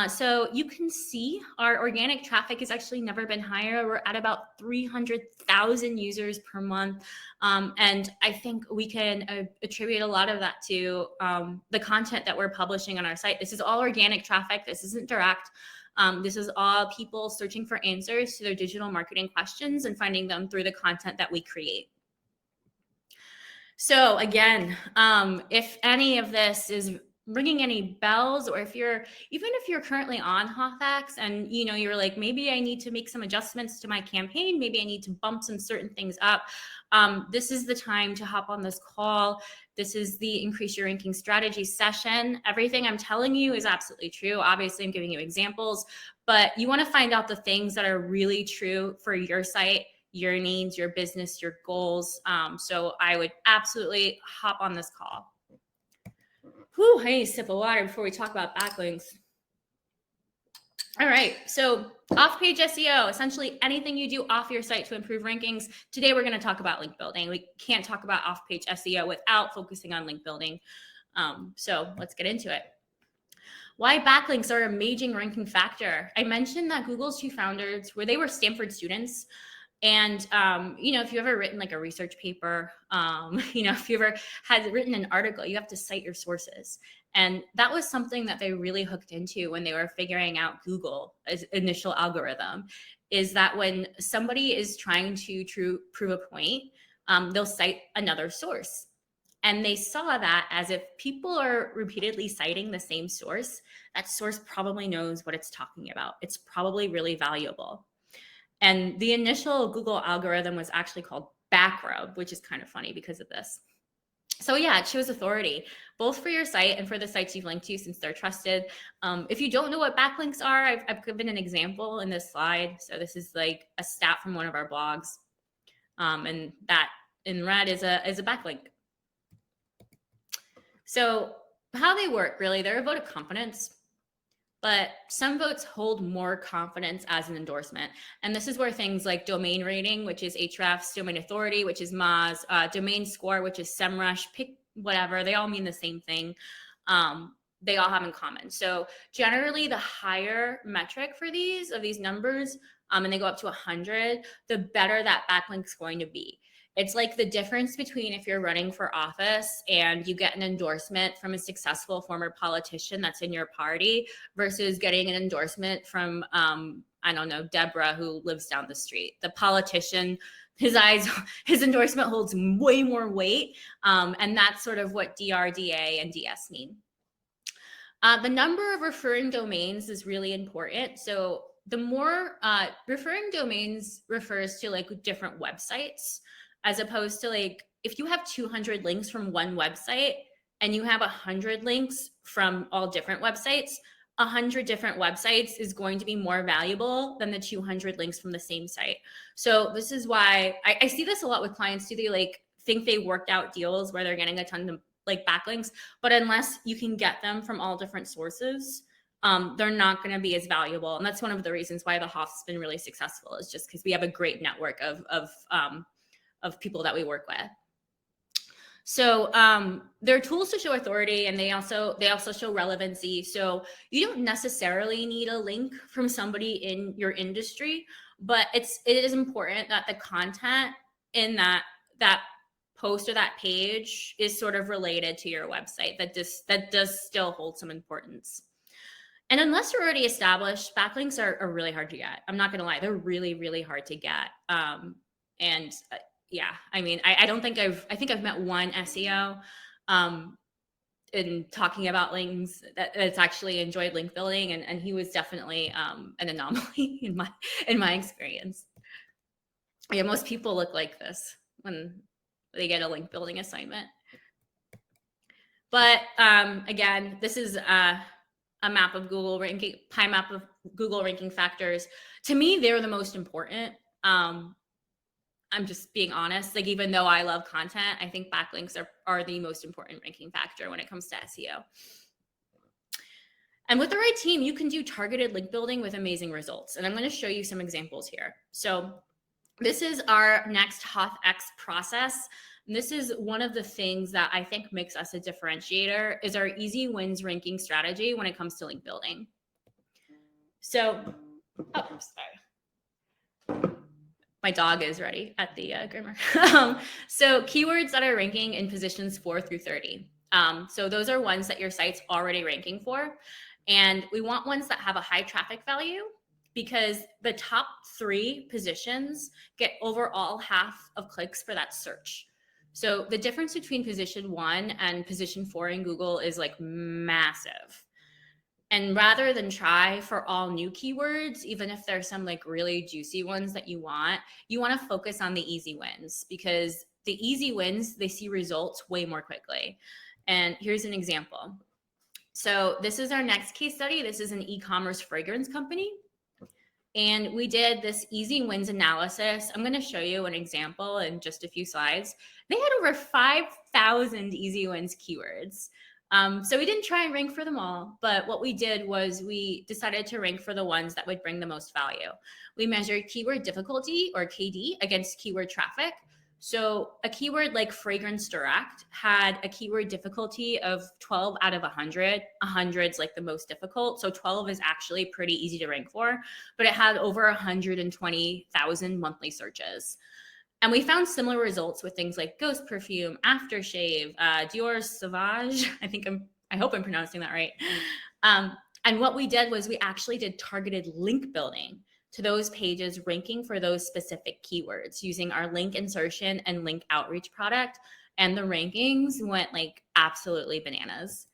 So you can see our organic traffic has actually never been higher. We're at about 300,000 users per month. And I think we can attribute a lot of that to the content that we're publishing on our site. This is all organic traffic. This isn't direct. This is all people searching for answers to their digital marketing questions and finding them through the content that we create. So again, if any of this is ringing any bells, or even if you're currently on HOTH and you're like, maybe I need to make some adjustments to my campaign, maybe I need to bump some certain things up, this is the time to hop on this call. This is the Increase Your Ranking Strategy session. Everything I'm telling you is absolutely true. Obviously, I'm giving you examples, but you want to find out the things that are really true for your site, your needs, your business, your goals. So I would absolutely hop on this call. Whew, I need a sip of water before we talk about backlinks. All right, so off-page SEO, essentially anything you do off your site to improve rankings. Today, we're gonna talk about link building. We can't talk about off-page SEO without focusing on link building. So let's get into it. Why backlinks are a major ranking factor. I mentioned that Google's two founders, they were Stanford students. And, if you ever written like a research paper, if you ever had written an article, you have to cite your sources. And that was something that they really hooked into when they were figuring out Google's initial algorithm, is that when somebody is trying to prove a point, they'll cite another source. And they saw that as if people are repeatedly citing the same source, that source probably knows what it's talking about. It's probably really valuable. And the initial Google algorithm was actually called backrub, which is kind of funny because of this. So yeah, it shows authority, both for your site and for the sites you've linked to, since they're trusted. If you don't know what backlinks are, I've given an example in this slide. So this is like a stat from one of our blogs. And that in red is a backlink. So how they work, really, they're a vote of confidence. But some votes hold more confidence as an endorsement. And this is where things like domain rating, which is Ahrefs, domain authority, which is Moz, domain score, which is SEMrush, pick whatever, they all mean the same thing. They all have in common. So generally the higher metric for these numbers, and they go up to 100, the better that backlink's going to be. It's like the difference between if you're running for office and you get an endorsement from a successful former politician that's in your party versus getting an endorsement from, I don't know, Deborah, who lives down the street. The politician, his endorsement holds way more weight. And that's sort of what DRDA and DS mean. The number of referring domains is really important. So the more referring domains refers to like different websites, as opposed to like, if you have 200 links from one website and you have 100 links from all different websites, 100 different websites is going to be more valuable than the 200 links from the same site. So this is why I see this a lot with clients too. They like think they worked out deals where they're getting a ton of like backlinks, but unless you can get them from all different sources, they're not going to be as valuable. And that's one of the reasons why the HOTH has been really successful, is just because we have a great network of people that we work with. So they're tools to show authority, and they also show relevancy. So you don't necessarily need a link from somebody in your industry, but it is important that the content in that post or that page is sort of related to your website. That does still hold some importance. And unless you're already established, backlinks are really hard to get. I'm not going to lie. They're really, really hard to get. Yeah, I mean, I don't think I think I've met one SEO in talking about links that's actually enjoyed link building. And he was definitely an anomaly in my experience. Yeah, most people look like this when they get a link building assignment. But again, this is a map of Google ranking, pie map of Google ranking factors. To me, they're the most important. I'm just being honest. Like, even though I love content, I think backlinks are the most important ranking factor when it comes to SEO. And with the right team, you can do targeted link building with amazing results. And I'm going to show you some examples here. So this is our next HOTH process. And this is one of the things that I think makes us a differentiator, is our easy wins ranking strategy when it comes to link building. So, oh, sorry. My dog is ready at the groomer. So keywords that are ranking in positions 4 through 30. So those are ones that your site's already ranking for. And we want ones that have a high traffic value, because the top 3 positions get overall half of clicks for that search. So the difference between position 1 and position 4 in Google is like massive. And rather than try for all new keywords, even if there's some like really juicy ones that you want to focus on the easy wins, because the easy wins, they see results way more quickly. And here's an example. So this is our next case study. This is an e-commerce fragrance company. And we did this easy wins analysis. I'm going to show you an example in just a few slides. They had over 5,000 easy wins keywords. So we didn't try and rank for them all, but what we did was we decided to rank for the ones that would bring the most value. We measured keyword difficulty, or KD, against keyword traffic. So a keyword like fragrance direct had a keyword difficulty of 12 out of 100. 100's like the most difficult. So 12 is actually pretty easy to rank for, but it had over 120,000 monthly searches. And we found similar results with things like Ghost Perfume, Aftershave, Dior Sauvage. I hope I'm pronouncing that right. And what we did was we actually did targeted link building to those pages ranking for those specific keywords using our link insertion and link outreach product. And the rankings went like absolutely bananas.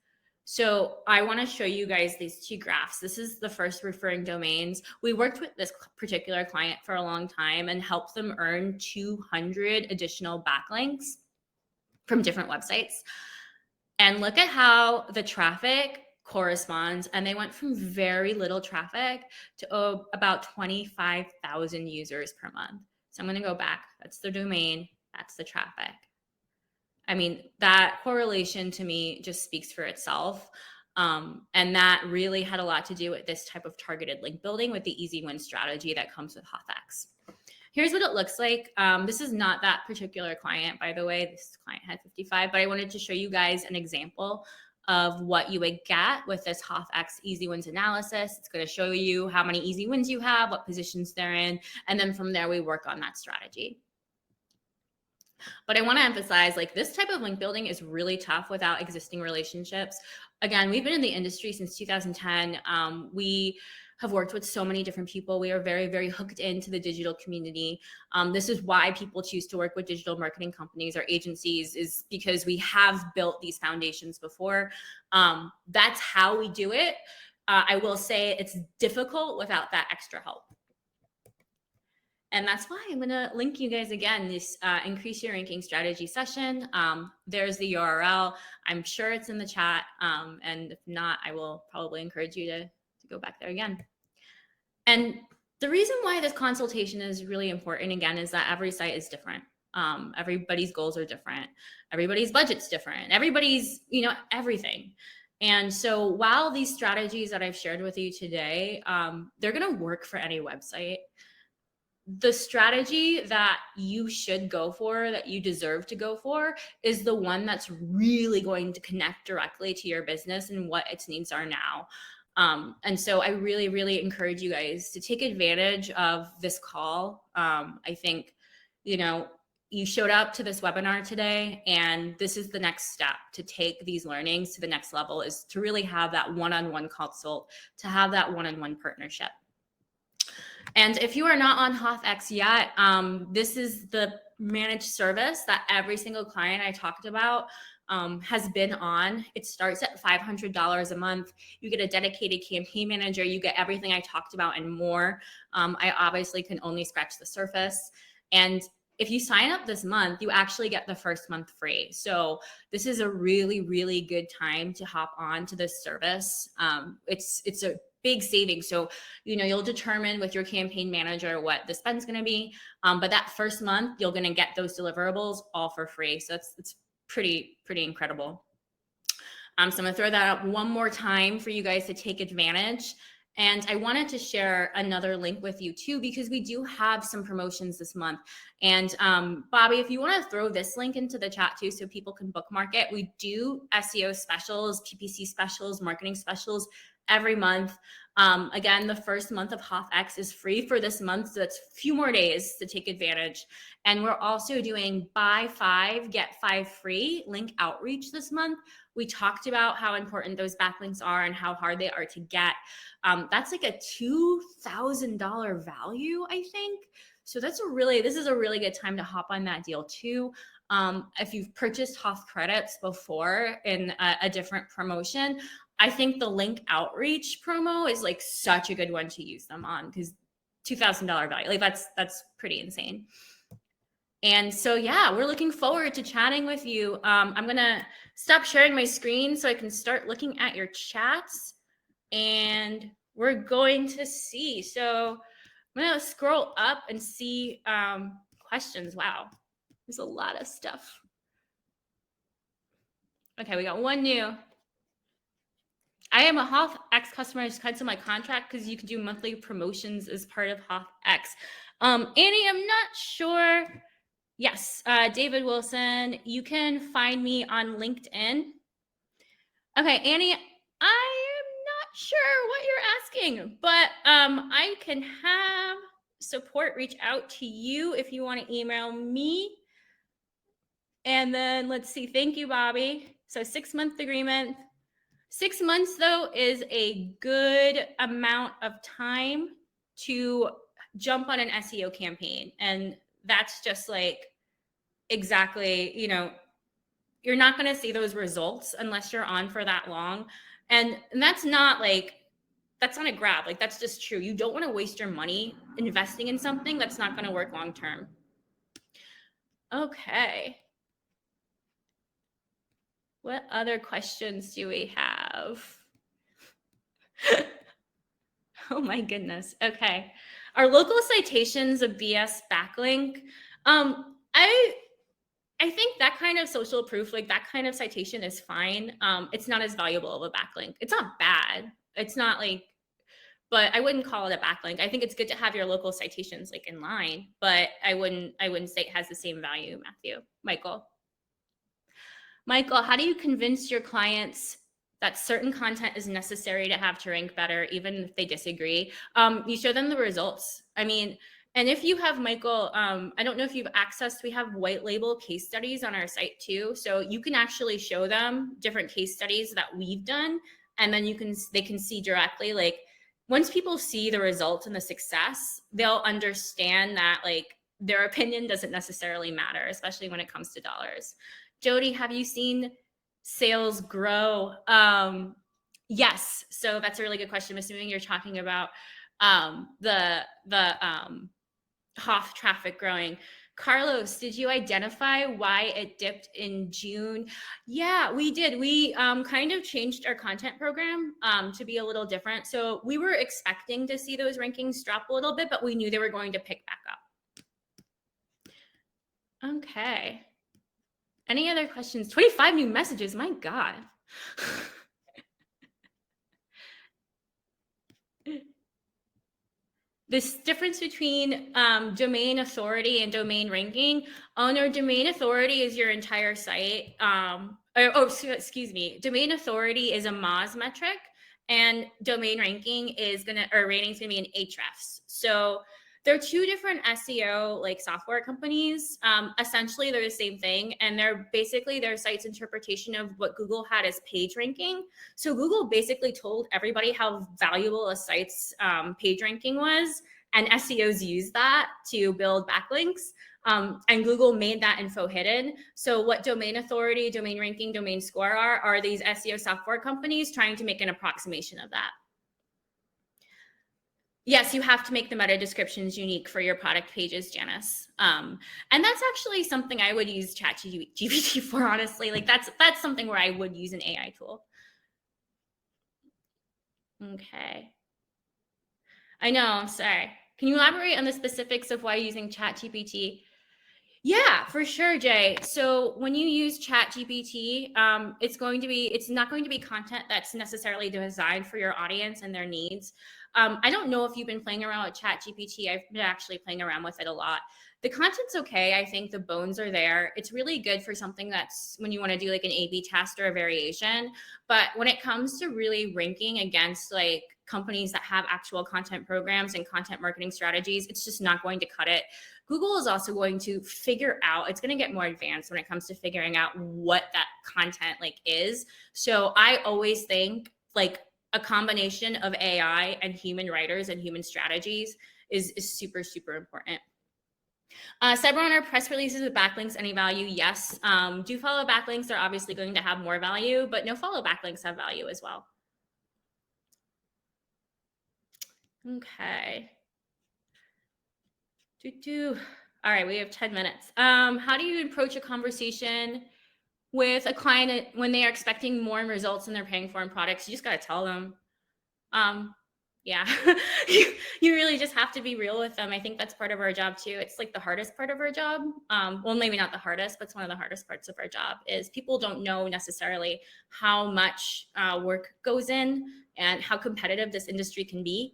So I want to show you guys these 2 graphs. This is the first referring domains. We worked with this particular client for a long time and helped them earn 200 additional backlinks from different websites. And look at how the traffic corresponds. And they went from very little traffic to about 25,000 users per month. So I'm going to go back. That's the domain. That's the traffic. I mean, that correlation to me just speaks for itself. And that really had a lot to do with this type of targeted link building with the easy win strategy that comes with HOTH. Here's what it looks like. This is not that particular client, by the way. This client had 55, but I wanted to show you guys an example of what you would get with this HOTH easy wins analysis. It's going to show you how many easy wins you have, what positions they're in, and then from there we work on that strategy. But I want to emphasize, like, this type of link building is really tough without existing relationships. Again, we've been in the industry since 2010. We have worked with so many different people. We are very, very hooked into the digital community. This is why people choose to work with digital marketing companies or agencies, is because we have built these foundations before. That's how we do it. I will say it's difficult without that extra help. And that's why I'm going to link you guys again, this increase your ranking strategy session. There's the URL. I'm sure it's in the chat. And if not, I will probably encourage you to go back there again. And the reason why this consultation is really important, again, is that every site is different. Everybody's goals are different. Everybody's budget's different. Everybody's, everything. And so while these strategies that I've shared with you today, they're going to work for any website, the strategy that you should go for, that you deserve to go for, is the one that's really going to connect directly to your business and what its needs are now. And so I really, really encourage you guys to take advantage of this call. I think, you showed up to this webinar today, and this is the next step to take these learnings to the next level, is to really have that one-on-one consult, to have that one-on-one partnership. And if you are not on HOTH yet, this is the managed service that every single client I talked about has been on. It starts at $500 a month. You get a dedicated campaign manager. You get everything I talked about and more. I obviously can only scratch the surface. And if you sign up this month, you actually get the first month free. So this is a really, really good time to hop on to this service. It's a big savings. So, you'll determine with your campaign manager what the spend's going to be. But that first month, you're going to get those deliverables all for free. So it's pretty incredible. So I'm going to throw that up one more time for you guys to take advantage. And I wanted to share another link with you too, because we do have some promotions this month. And Bobby, if you want to throw this link into the chat too, so people can bookmark it, we do SEO specials, PPC specials, marketing specials every month. Again, the first month of HOTH is free for this month, so that's a few more days to take advantage. And we're also doing buy 5, get 5 free link outreach this month. We talked about how important those backlinks are and how hard they are to get. That's like a $2,000 value, I think. So this is a really good time to hop on that deal too. If you've purchased HOTH credits before in a different promotion, I think the link outreach promo is like such a good one to use them on, because $2,000 value, like that's pretty insane. And so, yeah, we're looking forward to chatting with you. I'm going to stop sharing my screen so I can start looking at your chats, and we're going to see. So I'm going to scroll up and see questions. Wow, there's a lot of stuff. Okay, we got one new. I am a HOTH customer. I just cancel my contract because you can do monthly promotions as part of HOTH. Annie, I'm not sure. Yes, David Wilson, you can find me on LinkedIn. Okay, Annie, I am not sure what you're asking, but I can have support reach out to you if you want to email me. And then let's see. Thank you, Bobby. So 6-month agreement. 6 months, though, is a good amount of time to jump on an SEO campaign. And that's just like exactly, you're not going to see those results unless you're on for that long. And that's not like, that's not a grab. Like, that's just true. You don't want to waste your money investing in something that's not going to work long term. Okay. What other questions do we have? Oh my goodness. Okay. Are local citations a BS backlink? I think that kind of social proof, like that kind of citation is fine. It's not as valuable of a backlink. It's not bad. It's not like, but I wouldn't call it a backlink. I think it's good to have your local citations like in line, but I wouldn't say it has the same value, Matthew. Michael, how do you convince your clients that certain content is necessary to have to rank better, even if they disagree? You show them the results. I mean, and if you have, Michael, I don't know if you've accessed, we have white label case studies on our site too. So you can actually show them different case studies that we've done. And then they can see directly, like, once people see the results and the success, they'll understand that like their opinion doesn't necessarily matter, especially when it comes to dollars. Jody, have you seen sales grow? Yes. So that's a really good question. I'm assuming you're talking about the HOTH traffic growing. Carlos, did you identify why it dipped in June? Yeah, we did. We kind of changed our content program to be a little different. So we were expecting to see those rankings drop a little bit, but we knew they were going to pick back up. Okay. Any other questions? 25 new messages. My God. This difference between domain authority and domain ranking. Owner domain authority is your entire site. Excuse me. Domain authority is a Moz metric, and domain ranking is rating is gonna be an Ahrefs. So they're two different SEO like software companies. Essentially, they're the same thing, and they're basically their site's interpretation of what Google had as page ranking. So Google basically told everybody how valuable a site's page ranking was, and SEOs use that to build backlinks. And Google made that info hidden. So what domain authority, domain ranking, domain score are these SEO software companies trying to make an approximation of that. Yes, you have to make the meta descriptions unique for your product pages, Janice. And that's actually something I would use ChatGPT for, honestly. Like that's something where I would use an AI tool. Okay. I know, I'm sorry. Can you elaborate on the specifics of why using ChatGPT? Yeah, for sure, Jay. So when you use ChatGPT, it's not going to be content that's necessarily designed for your audience and their needs. I don't know if you've been playing around with ChatGPT. I've been actually playing around with it a lot. The content's okay. I think the bones are there. It's really good for something that's when you want to do like an A/B test or a variation. But when it comes to really ranking against like companies that have actual content programs and content marketing strategies, it's just not going to cut it. Google is also going to figure out, it's going to get more advanced when it comes to figuring out what that content like is. So I always think like a combination of AI and human writers and human strategies is super, super important. Several on our press releases with backlinks, any value? Yes. Do follow backlinks. They're obviously going to have more value, but no follow backlinks have value as well. Okay. All right, we have 10 minutes. How do you approach a conversation with a client when they are expecting more results than they're paying for in products? You just got to tell them. Yeah, you really just have to be real with them. I think that's part of our job too. It's like the hardest part of our job. Well, maybe not the hardest, but it's one of the hardest parts of our job is people don't know necessarily how much work goes in and how competitive this industry can be.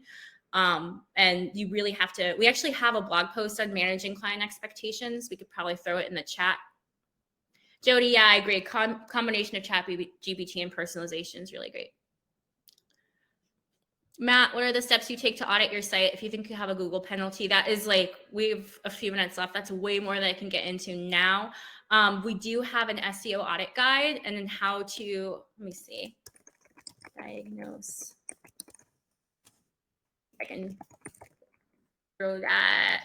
And you really have to, we actually have a blog post on managing client expectations. We could probably throw it in the chat. Jody, yeah, I agree. Combination of ChatGPT and personalization is really great. Matt, what are the steps you take to audit your site if you think you have a Google penalty? That is like, we have a few minutes left. That's way more than I can get into now. We do have an SEO audit guide and then how to, let me see, diagnose. I can throw that.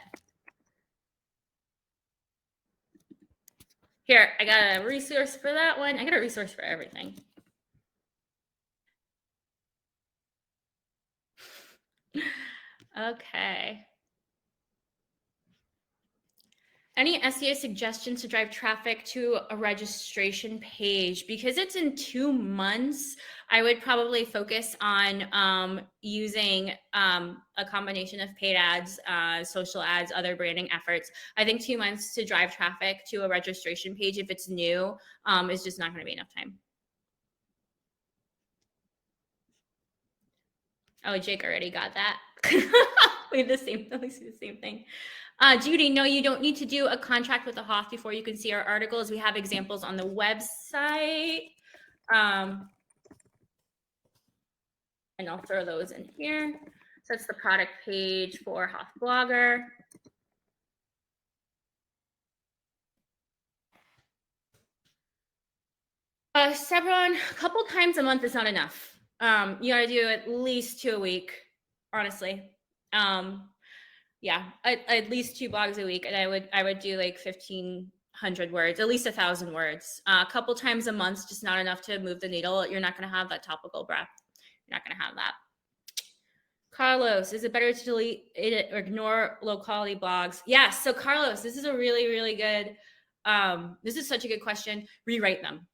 Here, I got a resource for that one. I got a resource for everything. Okay. Any SEO suggestions to drive traffic to a registration page? Because it's in 2 months, I would probably focus on using a combination of paid ads, social ads, other branding efforts. I think 2 months to drive traffic to a registration page, if it's new, is just not going to be enough time. Oh, Jake already got that. We have the same thing. Judy, no, you don't need to do a contract with the HOTH before you can see our articles. We have examples on the website. And I'll throw those in here. So it's the product page for HOTH Blogger. Sebron, a couple times a month is not enough. You gotta do at least 2 a week, honestly. Yeah, at least 2 blogs a week, and I would do like 1,500 words, at least 1,000 words. A couple times a month, just not enough to move the needle. You're not gonna have that topical breath. You're not gonna have that. Carlos, is it better to delete it or ignore low quality blogs? Yes. So Carlos, this is a really, really good, this is such a good question. Rewrite them.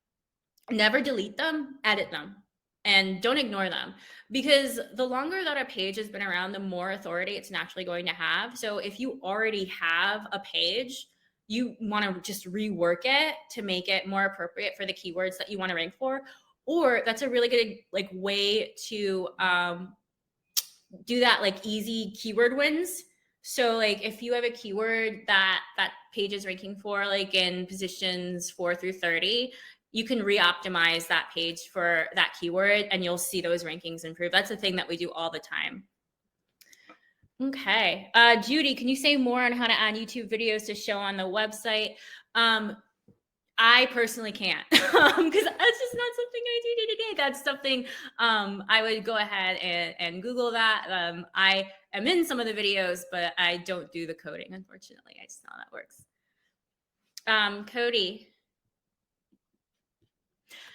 Never delete them, edit them, and don't ignore them, because the longer that a page has been around, the more authority it's naturally going to have. So if you already have a page, you want to just rework it to make it more appropriate for the keywords that you want to rank for. Or that's a really good like way to do that, like easy keyword wins. So like if you have a keyword that page is ranking for, like in positions 4 through 30, you can re-optimize that page for that keyword and you'll see those rankings improve. That's a thing that we do all the time. Okay. Judy, can you say more on how to add YouTube videos to show on the website? I personally can't, because that's just not something I do day to day. That's something I would go ahead and Google that. I am in some of the videos, but I don't do the coding, unfortunately. I just know how that works. Cody.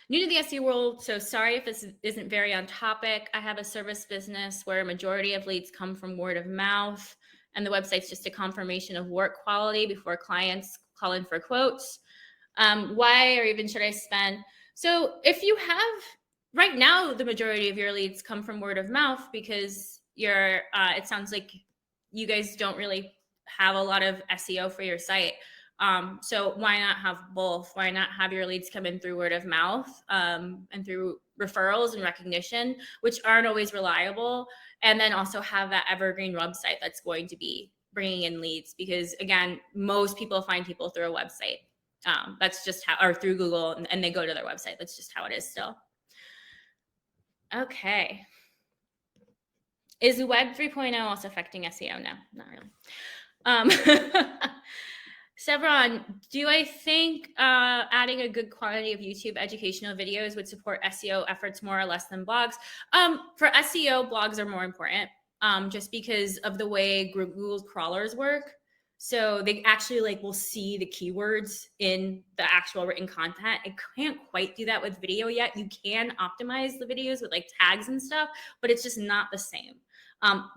New to the SEO world, so sorry if this isn't very on topic. I have a service business where a majority of leads come from word of mouth, and the website's just a confirmation of work quality before clients call in for quotes. Why or even should I spend? So if you have, right now, the majority of your leads come from word of mouth because it sounds like you guys don't really have a lot of SEO for your site. So why not have both? Why not have your leads come in through word of mouth and through referrals and recognition, which aren't always reliable, and then also have that evergreen website that's going to be bringing in leads, because again, most people find people through a website. That's just how, or through Google, and they go to their website. That's just how it is still. Okay. Is Web 3.0 also affecting SEO? No, not really. Sevron, do I think adding a good quantity of YouTube educational videos would support SEO efforts more or less than blogs? For SEO, blogs are more important, just because of the way Google's crawlers work. So they actually will see the keywords in the actual written content. It can't quite do that with video yet. You can optimize the videos with tags and stuff, but it's just not the same.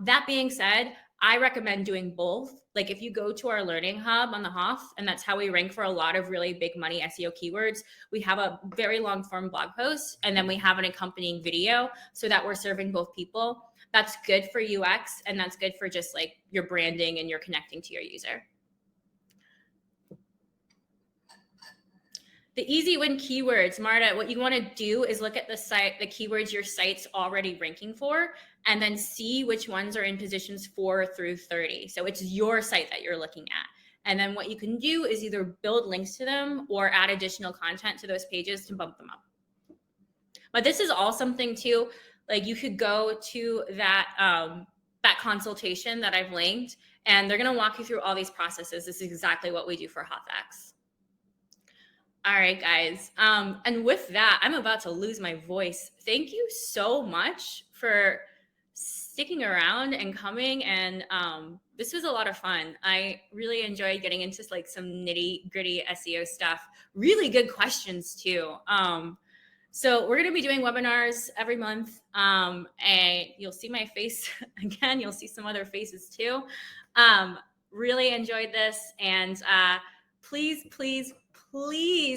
That being said, I recommend doing both. Like if you go to our learning hub on the HOTH, and that's how we rank for a lot of really big money SEO keywords, we have a very long form blog post, and then we have an accompanying video so that we're serving both people. That's good for UX, and that's good for just your branding and you're connecting to your user. The easy win keywords, Marta, what you want to do is look at the keywords your site's already ranking for, and then see which ones are in positions 4 through 30. So it's your site that you're looking at. And then what you can do is either build links to them or add additional content to those pages to bump them up. But this is all something too, you could go to that consultation that I've linked, and they're going to walk you through all these processes. This is exactly what we do for HOTH. All right, guys. And with that, I'm about to lose my voice. Thank you so much for sticking around and coming. And this was a lot of fun. I really enjoyed getting into some nitty gritty SEO stuff. Really good questions too. So we're going to be doing webinars every month. And you'll see my face again. You'll see some other faces too. Really enjoyed this. And please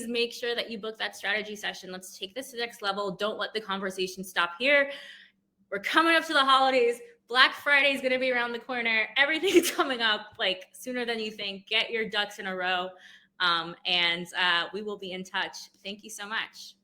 make sure that you book that strategy session. Let's take this to the next level. Don't let the conversation stop here. We're coming up to the holidays. Black Friday is going to be around the corner. Everything's coming up sooner than you think. Get your ducks in a row. And we will be in touch. Thank you so much.